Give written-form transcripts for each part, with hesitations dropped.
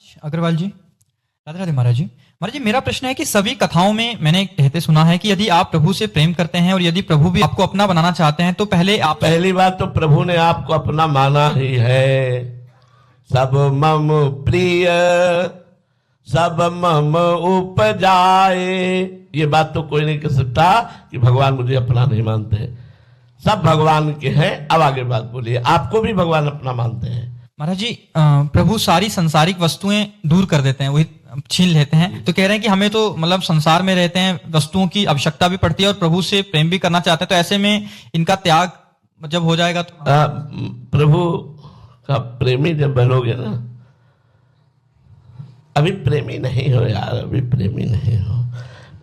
अग्रवाल जी, राधे राधे महाराज जी। महाराज जी, मेरा प्रश्न है कि सभी कथाओं में मैंने कहते सुना है कि यदि आप प्रभु से प्रेम करते हैं और यदि प्रभु भी आपको अपना बनाना चाहते हैं तो पहली बात तो प्रभु ने आपको अपना माना ही है। सब मम प्रिय सब मम उपजाए, ये बात तो कोई नहीं कह सकता कि भगवान मुझे अपना नहीं मानते। सब भगवान के हैं। अब आगे बात बोलिए, आपको भी भगवान अपना मानते हैं? महाराज जी, प्रभु सारी संसारिक वस्तुएं दूर कर देते हैं, वही छीन लेते हैं। तो कह रहे हैं कि हमें तो मतलब संसार में रहते हैं, वस्तुओं की आवश्यकता भी पड़ती है और प्रभु से प्रेम भी करना चाहते हैं, तो ऐसे में इनका त्याग जब हो जाएगा तो प्रभु का प्रेमी जब बनोगे ना, अभी प्रेमी नहीं हो यार, अभी प्रेमी नहीं हो।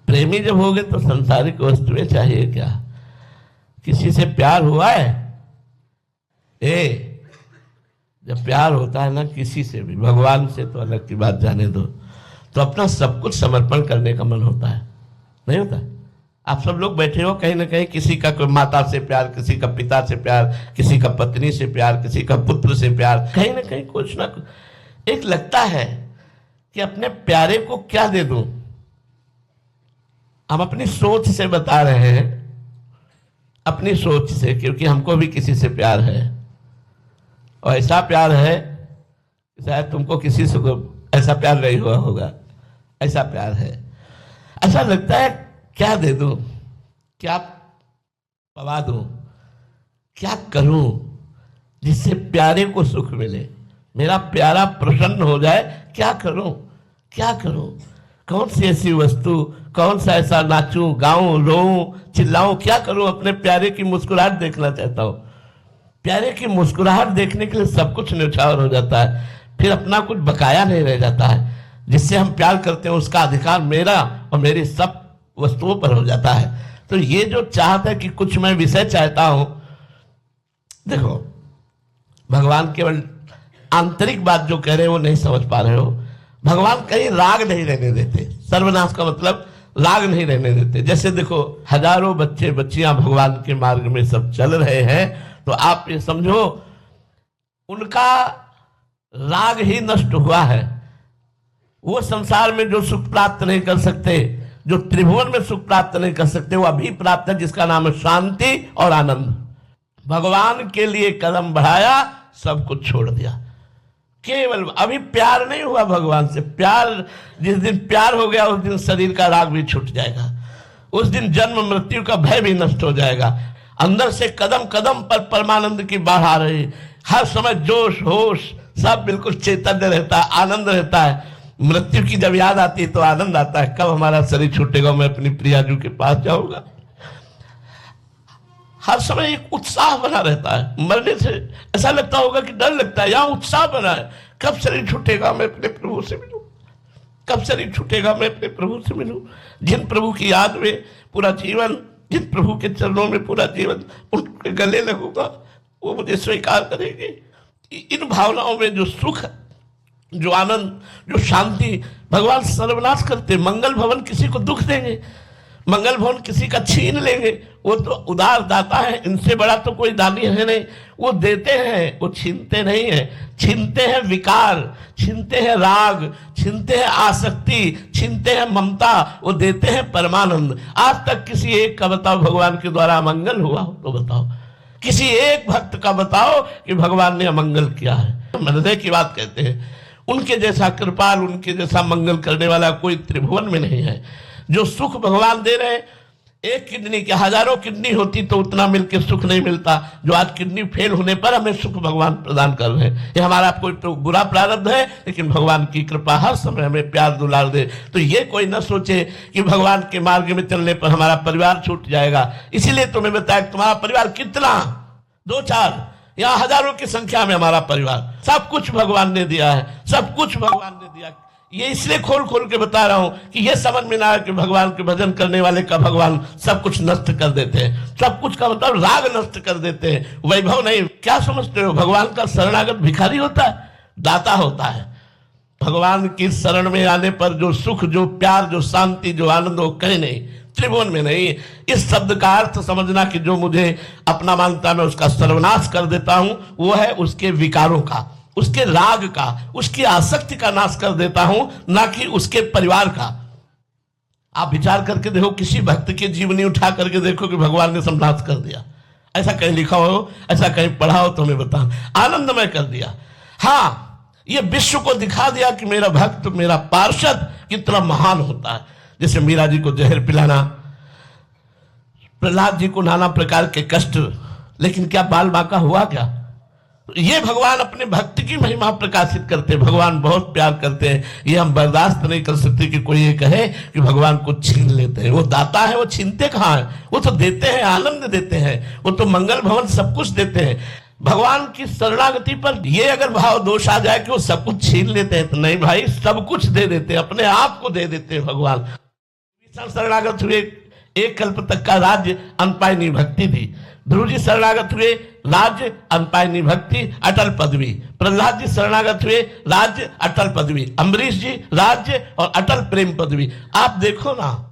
प्रेमी जब होगे तो संसारिक वस्तुएं चाहिए क्या? किसी से प्यार हुआ है? जब प्यार होता है ना किसी से भी, भगवान से तो अलग की बात जाने दो, तो अपना सब कुछ समर्पण करने का मन होता है, नहीं होता? आप सब लोग बैठे हो, कहीं ना कहीं किसी का कोई माता से प्यार, किसी का पिता से प्यार, किसी का पत्नी से प्यार, किसी का पुत्र से प्यार, कहीं ना कहीं कुछ ना कुछ एक लगता है कि अपने प्यारे को क्या दे दूं। हम अपनी सोच से बता रहे हैं, अपनी सोच से, क्योंकि हमको भी किसी से प्यार है और ऐसा प्यार है शायद तुमको किसी से ऐसा प्यार नहीं हुआ होगा। ऐसा प्यार है, ऐसा लगता है क्या दे दूं, क्या पवा दूं, क्या करूं जिससे प्यारे को सुख मिले, मेरा प्यारा प्रसन्न हो जाए। क्या करूं, क्या करूं, कौन सी ऐसी वस्तु, कौन सा ऐसा नाचूं, गाऊं, रोऊं, चिल्लाऊं, क्या करूं? अपने प्यारे की मुस्कुराहट देखना चाहता हूं। प्यारे की मुस्कुराहट देखने के लिए सब कुछ न्यौछावर हो जाता है, फिर अपना कुछ बकाया नहीं रह जाता है। जिससे हम प्यार करते हैं उसका अधिकार मेरा और मेरी सब वस्तुओं पर हो जाता है। तो ये जो चाहत है कि कुछ मैं विषय चाहता हूं, देखो भगवान केवल आंतरिक बात जो कह रहे हैं वो नहीं समझ पा रहे हो। भगवान कहीं राग नहीं रहने देते। सर्वनाश का मतलब राग नहीं रहने देते। जैसे देखो हजारों बच्चे बच्चियां भगवान के मार्ग में सब चल रहे हैं, तो आप ये समझो उनका राग ही नष्ट हुआ है। वो संसार में जो सुख प्राप्त नहीं कर सकते, जो त्रिभुवन में सुख प्राप्त नहीं कर सकते, वो अभी प्राप्त है, जिसका नाम है शांति और आनंद। भगवान के लिए कदम बढ़ाया, सब कुछ छोड़ दिया। केवल अभी प्यार नहीं हुआ भगवान से। प्यार जिस दिन प्यार हो गया उस दिन शरीर का राग भी छूट जाएगा, उस दिन जन्म मृत्यु का भय भी नष्ट हो जाएगा। अंदर से कदम कदम पर परमानंद की बाढ़ आ रही, हर समय जोश होश सब बिल्कुल चैतन्य रहता है, आनंद रहता है। मृत्यु की जब याद आती है तो आनंद आता है, कब हमारा शरीर छूटेगा, मैं अपनी प्रियाजू के पास जाऊंगा। हर समय एक उत्साह बना रहता है। मरने से ऐसा लगता होगा कि डर लगता है, यहाँ उत्साह बना है, कब शरीर छूटेगा मैं अपने प्रभु से मिलूं, कब शरीर छूटेगा मैं अपने प्रभु से मिलूं। जिन प्रभु की याद में पूरा जीवन, जिन प्रभु के चरणों में पूरा जीवन उनके गले लगूंगा, वो मुझे स्वीकार करेंगे। इन भावनाओं में जो सुख, जो आनंद, जो शांति, भगवान सर्वनाश करते। मंगल भवन किसी को दुख देंगे, मंगल भवन किसी का छीन लेंगे। वो तो उदार दाता है, इनसे बड़ा तो कोई दानी है नहीं। वो देते हैं, वो छीनते नहीं है। छीनते हैं विकार, छीनते हैं राग, छीनते हैं आसक्ति, छीनते हैं ममता, वो देते हैं परमानंद। आज तक किसी एक का बताओ भगवान के द्वारा अमंगल हुआ हो तो बताओ, किसी एक भक्त का बताओ कि भगवान ने अमंगल किया है। हृदय की बात कहते हैं, उनके जैसा कृपाल, उनके जैसा मंगल करने वाला कोई त्रिभुवन में नहीं है। जो सुख भगवान दे रहे हैं, एक किडनी के हजारों किडनी होती तो उतना मिलकर सुख नहीं मिलता जो आज किडनी फेल होने पर हमें सुख भगवान प्रदान कर रहे हैं। ये हमारा कोई तो बुरा प्रारब्ध है, लेकिन भगवान की कृपा हर समय हमें प्यार दुलार दे। तो ये कोई न सोचे कि भगवान के मार्ग में चलने पर हमारा परिवार छूट जाएगा। इसीलिए तुम्हें बताया तुम्हारा परिवार कितना, 2-4, यहाँ हजारों की संख्या में हमारा परिवार, सब कुछ भगवान ने दिया है, सब कुछ भगवान ने दिया। ये इसलिए खोल खोल के बता रहा हूं कि ये समझ में ना आए कि भगवान के भजन करने वाले का भगवान सब कुछ नष्ट कर देते हैं। सब कुछ का मतलब राग नष्ट कर देते हैं, वैभव नहीं। क्या समझते हो भगवान का शरणागत भिखारी होता है? दाता होता है। भगवान की शरण में आने पर जो सुख, जो प्यार, जो शांति, जो आनंद, वो कहीं नहीं, त्रिभुवन में नहीं। इस शब्द का अर्थ समझना कि जो मुझे अपना मानता मैं उसका सर्वनाश कर देता हूं, वो है उसके विकारों का, उसके राग का, उसकी आसक्ति का नाश कर देता हूं, ना कि उसके परिवार का। आप विचार करके देखो, किसी भक्त की जीवनी उठा करके देखो कि भगवान ने संनाश कर दिया। ऐसा कहीं लिखा हो, ऐसा कहीं पढ़ा हो तो हमें बता। आनंदमय कर दिया। हाँ, ये विश्व को दिखा दिया कि मेरा भक्त, मेरा पार्षद कितना महान होता है। जैसे मीरा जी को जहर पिलाना, प्रहलाद जी को नाना प्रकार के कष्ट, लेकिन क्या बाल बांका हुआ क्या? ये भगवान अपने भक्त की महिमा प्रकाशित करते हैं। भगवान बहुत प्यार करते हैं। ये हम बर्दाश्त नहीं कर सकते कि कोई ये कहे कि भगवान को छीन लेते हैं। वो दाता है, वो छीनते कहाँ है? वो तो देते हैं, आनंद देते हैं, वो तो मंगल भवन सब कुछ देते हैं। भगवान की शरणागति पर ये अगर भाव दोष आ जाए कि वो सब कुछ छीन लेते हैं, तो नहीं भाई, सब कुछ दे देते हैं, अपने आप को दे देते हैं भगवान। शरणागत हुए, एक कल्प तक का राज्य अनपायनी भक्ति थी। ध्रुव जी शरणागत हुए, राज्य अनपायनी भक्ति, अटल पदवी। प्रहलाद जी शरणागत हुए, राज्य अटल पदवी। अम्बरीश जी राज्य और अटल प्रेम पदवी। आप देखो ना,